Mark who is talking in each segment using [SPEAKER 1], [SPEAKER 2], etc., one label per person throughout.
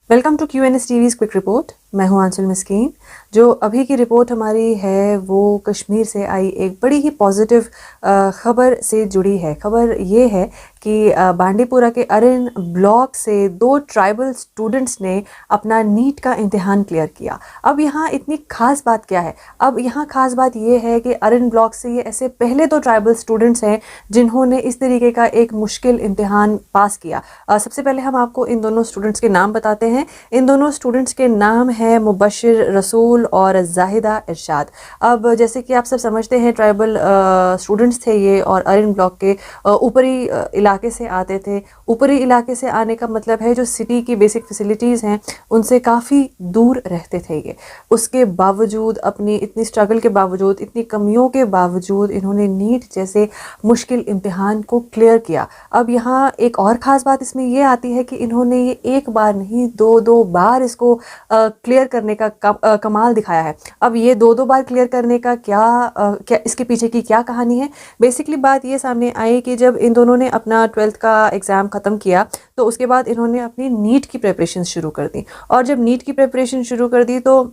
[SPEAKER 1] Welcome to QNS TV's quick report. मैं हूं आंचल मिस्कीन। जो अभी की रिपोर्ट हमारी है वो कश्मीर से आई एक बड़ी ही पॉजिटिव ख़बर से जुड़ी है। ख़बर ये है कि बांडीपुरा के अरिन ब्लॉक से 2 ट्राइबल स्टूडेंट्स ने अपना नीट का इम्तिहान क्लियर किया। अब यहाँ इतनी ख़ास बात क्या है? अब यहाँ ख़ास बात ये है कि अरिन ब्लॉक से ये ऐसे पहले 2 ट्राइबल स्टूडेंट्स हैं जिन्होंने इस तरीके का एक मुश्किल इम्तिहान पास किया। सबसे पहले हम आपको इन दोनों स्टूडेंट्स के नाम बताते हैं। इन दोनों स्टूडेंट्स के नाम है मुबशिर रसूल और जाहिदा इरशाद। अब जैसे कि आप सब समझते हैं ट्राइबल स्टूडेंट्स थे ये और अरिन ब्लॉक के ऊपरी इलाके से आते थे। ऊपरी इलाके से आने का मतलब है जो सिटी की बेसिक फैसिलिटीज़ हैं उनसे काफ़ी दूर रहते थे ये। उसके बावजूद अपनी इतनी स्ट्रगल के बावजूद, इतनी कमियों के बावजूद इन्होंने नीट जैसे मुश्किल इम्तिहान को क्लियर किया। अब यहाँ एक और ख़ास बात इसमें ये आती है कि इन्होंने ये एक बार नहीं 2 बार इसको क्लियर करने का कमाल दिखाया है। अब ये 2 बार क्लियर करने का क्या इसके पीछे की क्या कहानी है? बेसिकली बात ये सामने आई कि जब इन दोनों ने अपना 12th का एग्ज़ाम ख़त्म किया तो उसके बाद इन्होंने अपनी नीट की प्रिपरेशन शुरू कर दी। और जब नीट की प्रिपरेशन शुरू कर दी तो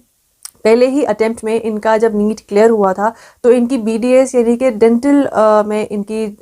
[SPEAKER 1] पहले ही अटेम्प्ट में इनका जब नीट क्लियर हुआ था तो इनकी BDS यानी कि डेंटल में इनकी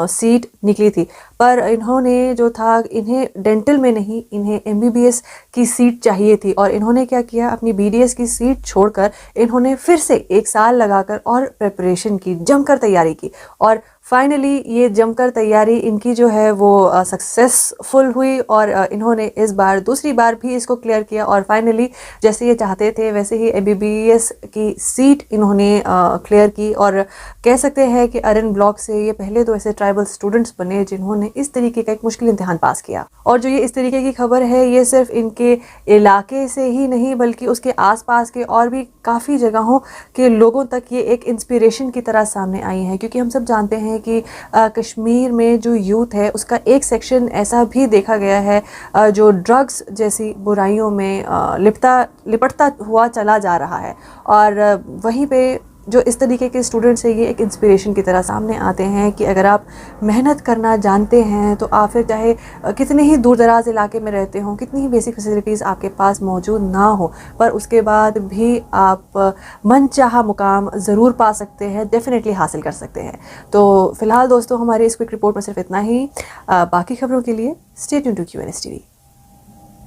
[SPEAKER 1] सीट निकली थी। पर इन्होंने जो था इन्हें डेंटल में नहीं, इन्हें MBBS की सीट चाहिए थी। और इन्होंने क्या किया, अपनी BDS की सीट छोड़कर इन्होंने फिर से 1 साल लगाकर और प्रिपरेशन की, जमकर तैयारी की। और फाइनली ये जमकर तैयारी इनकी जो है वो सक्सेसफुल हुई और इन्होंने इस बार दूसरी बार भी इसको क्लियर किया। और फाइनली जैसे ये चाहते थे वैसे ही MBBS की सीट इन्होंने क्लियर की। और कह सकते हैं कि अरिन ब्लॉक से ये पहले 2 ऐसे ट्राइबल स्टूडेंट्स बने जिन्होंने इस तरीके का एक मुश्किल इम्तिहान पास किया। और जो ये इस तरीके की खबर है ये सिर्फ इनके इलाके से ही नहीं बल्कि उसके आसपास के और भी काफ़ी जगहों के लोगों तक ये एक इंस्पिरेशन की तरह सामने आई है। क्योंकि हम सब जानते हैं कि कश्मीर में जो यूथ है उसका एक सेक्शन ऐसा भी देखा गया है जो ड्रग्स जैसी बुराइयों में लिपटता हुआ चला जा रहा है। और वहीं पे जो इस तरीके के स्टूडेंट्स हैं ये एक इंस्पिरेशन की तरह सामने आते हैं कि अगर आप मेहनत करना जानते हैं तो आप फिर चाहे कितने ही दूर दराज इलाके में रहते हों, कितनी ही बेसिक फैसिलिटीज़ आपके पास मौजूद ना हो, पर उसके बाद भी आप मनचाहा मुकाम ज़रूर पा सकते हैं, डेफिनेटली हासिल कर सकते हैं। तो फ़िलहाल दोस्तों हमारी इस क्विक रिपोर्ट में सिर्फ इतना ही। बाकी खबरों के लिए stay tuned to QNS TV।